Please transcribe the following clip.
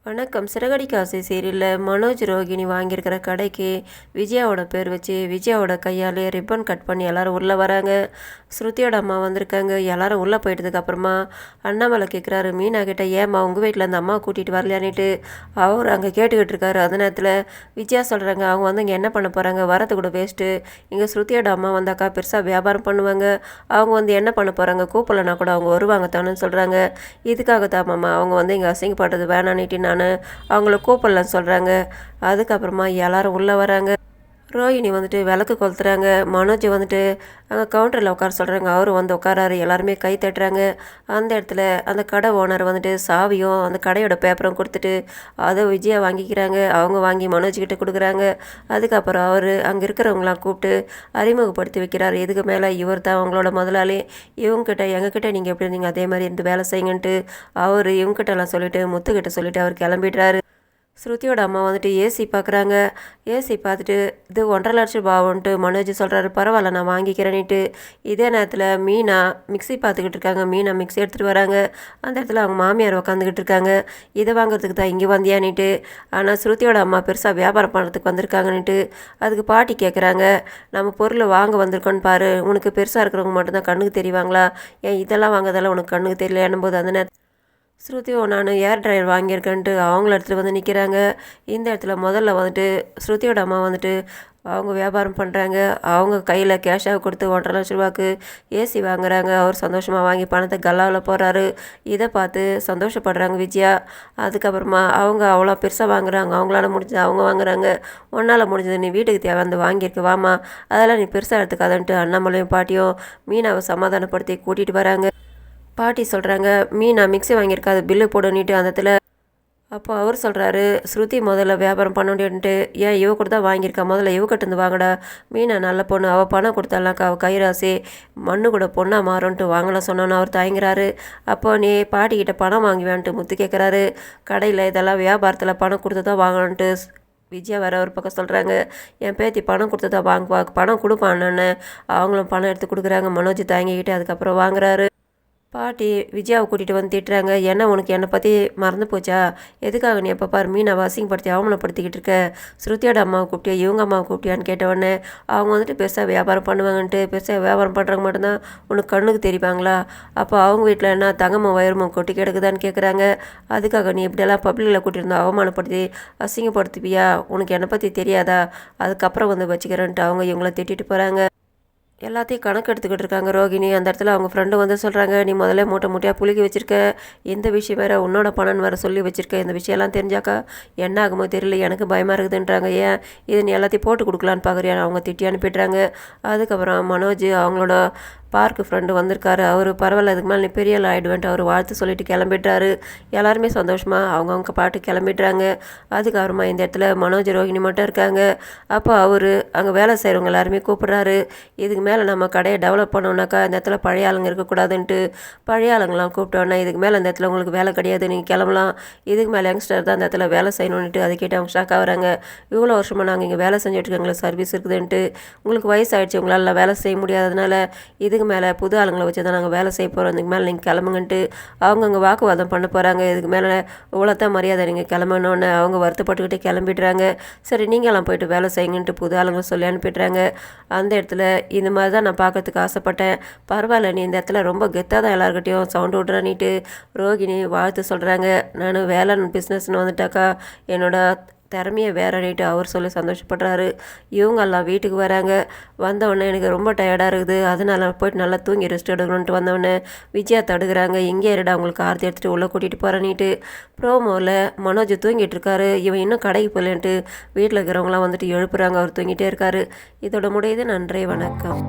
வணக்கம். சிறகடிக்க ஆசை சீரியலில் மனோஜ் ரோகிணி வாங்கியிருக்கிற கடைக்கு விஜயாவோட பேர் வச்சு விஜயாவோட கையாலே ரிப்பன் கட் பண்ணி எல்லோரும் உள்ளே வராங்க. ஸ்ருதியோட அம்மா வந்திருக்காங்க. எல்லோரும் உள்ளே போயிட்டதுக்கப்புறமா அண்ணாமலை கேட்குறாரு மீனா கிட்ட, ஏம்மா உங்கள் வீட்டில் அந்த அம்மா கூட்டிகிட்டு வரலையான்னுட்டு. அவர் அங்கே கேட்டுக்கிட்டு இருக்காரு. அந்த நேரத்தில் விஜயா சொல்கிறாங்க, அவங்க வந்து இங்கே என்ன பண்ண போகிறாங்க, வரது கூட வேஸ்ட்டு. இங்கே ஸ்ருதியோட அம்மா வந்தாக்கா பெருசாக வியாபாரம் பண்ணுவாங்க. அவங்க வந்து என்ன பண்ண போகிறாங்க, கூப்பிடலனா கூட அவங்க வருவாங்க தானு சொல்கிறாங்க. இதுக்காக தான் மாமா அவங்க வந்து இங்கே அசிங்கப்படுறது வேணான்னுட்டு நான் அவங்கள கூப்பிடலன்னு சொல்கிறாங்க. அதுக்கப்புறமா எல்லாரும் உள்ளே வராங்க. ரோஹிணி வந்துட்டு விளக்கு கொளுத்துறாங்க. மனோஜ் வந்துட்டு அங்கே கவுண்டரில் உட்கார சொல்கிறாங்க. அவரும் வந்து உட்காராரு. எல்லாருமே கை தட்டுறாங்க. அந்த இடத்துல அந்த கடை ஓனர் வந்துட்டு சாவியும் அந்த கடையோட பேப்பரும் கொடுத்துட்டு அதை விஜயா வாங்கிக்கிறாங்க. அவங்க வாங்கி மனோஜ்கிட்ட கொடுக்குறாங்க. அதுக்கப்புறம் அவர் அங்கே இருக்கிறவங்களாம் கூப்பிட்டு அறிமுகப்படுத்தி வைக்கிறார். இதுக்கு மேலே இவர் தான் அவங்களோட முதலாளி. இவங்ககிட்ட எங்ககிட்ட நீங்கள் எப்படி இருந்தீங்க அதே மாதிரி இருந்து வேலை செய்யுங்கன்ட்டு அவர் இவங்ககிட்டலாம் சொல்லிவிட்டு முத்துக்கிட்ட சொல்லிவிட்டு அவர் கிளம்பிடுறாரு. ஸ்ருதியோட அம்மா வந்துட்டு ஏசி பார்க்குறாங்க. ஏசி பார்த்துட்டு இது 1,50,000 ரூபாவுன்ட்டு மனோஜ் சொல்கிறாரு. பரவாயில்ல நான் வாங்கிக்கிறேன்னுட்டு. இதே நேரத்தில் மீனா மிக்ஸி பார்த்துக்கிட்டு இருக்காங்க. மீனா மிக்ஸி எடுத்துகிட்டு வராங்க. அந்த இடத்துல அவங்க மாமியார் உட்காந்துக்கிட்டு இருக்காங்க. இதை வாங்குறதுக்கு தான் இங்கே வந்தியான்னுட்டு. ஆனால் ஸ்ருதியோட அம்மா பெருசாக வியாபாரம் பண்ணுறதுக்கு வந்திருக்காங்கன்னுட்டு அதுக்கு பாட்டி கேட்குறாங்க, நம்ம பொருள் வாங்க வந்திருக்கோன்னு பாரு, உனக்கு பெருசாக இருக்கிறவங்க மட்டும்தான் கண்ணுக்கு தெரிவாங்களா, ஏன் இதெல்லாம் வாங்குறதெல்லாம் உனக்கு கண்ணுக்கு தெரியலையானும் போது அந்த நேரத்தில் ஸ்ருதியோ நான் ஏர் ட்ரையர் வாங்கியிருக்கேன்ட்டு அவங்கள இடத்துல வந்து நிற்கிறாங்க. இந்த இடத்துல முதல்ல வந்துட்டு ஸ்ருதியோட அம்மா வந்துட்டு அவங்க வியாபாரம் பண்ணுறாங்க. அவங்க கையில் கேஷாக கொடுத்து 1,50,000 ரூபாய்க்கு ஏசி வாங்குறாங்க. அவர் சந்தோஷமாக வாங்கி பணத்தை கல்லாவில் போடுறாரு. இதை பார்த்து சந்தோஷப்படுறாங்க விஜயா. அதுக்கப்புறமா அவங்க அவ்வளோ பெருசாக வாங்குறாங்க. அவங்களால முடிஞ்சது அவங்க வாங்குறாங்க. உன்னால் முடிஞ்சது நீ வீட்டுக்கு தேவை வந்து வாங்கியிருக்க வாமா, அதெல்லாம் நீ பெருசாக எடுத்துக்காதன்ட்டு அண்ணாமலையும் பாட்டியும் மீனாவை சமாதானப்படுத்தி கூட்டிகிட்டு வராங்க. பாட்டி சொல்கிறாங்க, மீனா மிக்ஸி வாங்கியிருக்கா அது பில்லு போடுன்னுட்டு. அந்த இடத்துல அப்போ அவர் சொல்கிறாரு, ஸ்ருதி முதல்ல வியாபாரம் பண்ணணுன்ட்டு, ஏன் இவ கூட தான் வாங்கியிருக்கா, முதல்ல இவக்கிட்ட வாங்கடா, மீனா நல்ல பொண்ணு, அவள் பணம் கொடுத்தாலாக்கா அவள் கைராசி மண்ணு கூட பொண்ணாக மாறும்ன்ட்டு வாங்கலாம் சொன்னோன்னு அவர் தயங்குறாரு. அப்போ நீ பாட்டிக்கிட்ட பணம் வாங்குவேன்ட்டு முத்து கேட்குறாரு. கடையில் இதெல்லாம் வியாபாரத்தில் பணம் கொடுத்து தான் வாங்கணுன்ட்டு விஜயா வேற ஒரு பக்கம் சொல்கிறாங்க. என் பேத்தி பணம் கொடுத்து தான் வாங்குவா, பணம் கொடுப்பான்னு அவங்களும் பணம் எடுத்து கொடுக்குறாங்க. மனோஜ் தயங்கிக்கிட்டு அதுக்கப்புறம் வாங்குறாரு. பாட்டி விஜயாவை கூட்டிகிட்டு வந்து திட்டுறாங்க. என்ன உனக்கு என்னை பற்றி மறந்து போச்சா, எதுக்காக நீ எப்போ பாரு மீனாவை அசிங்கப்படுத்தி அவமானப்படுத்திக்கிட்டு இருக்க, ஸ்ருதியோட அம்மாவை கூப்பிட்டியா இவங்க அம்மாவை கூப்பிட்டியான்னு கேட்டவொடனே அவங்க வந்துட்டு பெருசாக வியாபாரம் பண்ணுவாங்கன்ட்டு, பெருசாக வியாபாரம் பண்ணுறவங்க மட்டும்தான் உனக்கு கண்ணுக்கு தெரிவாங்களா, அப்போ அவங்க வீட்டில் என்ன தங்கமும் வயிறுமும் கொட்டி கிடக்குதான்னு கேட்குறாங்க. அதுக்காக நீ இப்படியெல்லாம் பப்ளிக்கில் கூட்டியிருந்தா அவமானப்படுத்தி அசிங்கப்படுத்துவியா, உனக்கு என்னை பற்றி தெரியாதா, அதுக்கப்புறம் வந்து வச்சுக்கிறேன்ட்டு அவங்க இவங்கள திட்டிட்டு போகிறாங்க. எல்லாத்தையும் கணக்கு எடுத்துக்கிட்டு இருக்காங்க ரோகிணி. அந்த இடத்துல அவங்க ஃப்ரெண்டு வந்து சொல்கிறாங்க, நீ முதல்ல மூட்டை மூட்டையாக புளிக்கி வச்சுருக்க, இந்த விஷயம் வேறு உன்னோட பணம்னு வேறு சொல்லி வச்சுருக்க, இந்த விஷயம்லாம் தெரிஞ்சாக்கா என்ன ஆகுமோ தெரியல, எனக்கு பயமாக இருக்குதுன்றாங்க. ஏன் இது நீ எல்லாத்தையும் போட்டு கொடுக்கலான்னு பார்க்குறியா, அவங்க திட்டி அனுப்பிடுறாங்க. அதுக்கப்புறம் மனோஜ் அவங்களோட பார்க்கு ஃப்ரெண்டு வந்திருக்காரு. அவர் பரவாயில்ல இதுக்கு மேலே நீ பெரிய ஆள் ஆகிடுவேன்ட்டு அவர் வாழ்த்து சொல்லிட்டு கிளம்பிடுறாரு. எல்லாருமே சந்தோஷமாக அவங்கவுங்க பாட்டு கிளம்பிடுறாங்க. அதுக்கப்புறமா இந்த இடத்துல மனோஜ் ரோஹிணி மட்டும் இருக்காங்க. அப்போ அவர் அங்கே வேலை செய்கிறவங்க எல்லாருமே கூப்பிட்றாரு. இதுக்கு மேலே நம்ம கடையை டெவலப் பண்ணோம்னாக்கா இந்த இடத்துல பழைய ஆளுங்க இருக்கக்கூடாதுன்ட்டு பழைய ஆளுங்களாம் கூப்பிட்டோன்னா இதுக்கு மேலே இந்த இடத்துல உங்களுக்கு வேலை கிடையாது, நீங்கள் கிளம்பலாம், இதுக்கு மேலே யங்ஸ்டர் தான் இந்த இடத்துல வேலை செய்யணுன்ட்டு அதை கேட்டு அவங்க ஷாக் ஆகிறாங்க. இவ்வளோ வருஷமாக நாங்கள் இங்கே வேலை செஞ்சுட்டு எங்களுக்கு சர்வீஸ் இருக்குதுன்ட்டு, உங்களுக்கு வயசாகிடுச்சு உங்களால் வேலை செய்ய முடியாததுனால இதுக்கு மேலே புது ஆளுங்களை வச்சு தான் நாங்கள் வேலை செய்ய போகிறோம், இதுக்கு மேலே நீங்கள் கிளம்புங்கன்ட்டு அவங்க அங்கே வாக்குவாதம் பண்ண போகிறாங்க. இதுக்கு மேலே இவ்வளோத்தான் மரியாதை, நீங்கள் கிளம்பணுன்னு அவங்க வருத்தப்பட்டுக்கிட்டே கிளம்பிடுறாங்க. சரி நீங்களாம் போயிட்டு வேலை செய்யுங்கன்ட்டு புது ஆளுங்களை சொல்லி அனுப்பிடுறாங்க. அந்த இடத்துல இந்த மாதிரி தான் நான் பார்க்கறதுக்கு ஆசைப்பட்டேன், பரவாயில்ல நீ இந்த இடத்துல ரொம்ப கெத்தாக தான் எல்லாருக்கிட்டையும் சவுண்டு விட்றானிட்டு ரோகிணி வாழ்த்து சொல்கிறாங்க. நான் வேலை பிஸ்னஸ்ன்னு வந்துட்டாக்கா என்னோட திறமையை வேறன்னுட்டு அவர் சொல்லி சந்தோஷப்படுறாரு. இவங்கெல்லாம் வீட்டுக்கு வராங்க. வந்தவுடனே எனக்கு ரொம்ப டயர்டாக இருக்குது, அதனால போய்ட்டு நல்லா தூங்கி ரெஸ்ட் எடுக்கணுன்ட்டு வந்தவுடனே விஜயா தடுக்கிறாங்க. இங்கே இருடா அவங்களுக்கு ஆர்த்தி எடுத்துகிட்டு உள்ளே கூட்டிகிட்டு போகிறேன்னிட்டு. ப்ரோமோவில் மனோஜ் தூங்கிட்டு இருக்காரு. இவன் இன்னும் கடைக்கு போகலன்ட்டு வீட்டில் இருக்கிறவங்களாம் வந்துட்டு எழுப்புறாங்க. அவர் தூங்கிட்டே இருக்காரு. இதோட முடியுது. நன்றி, வணக்கம்.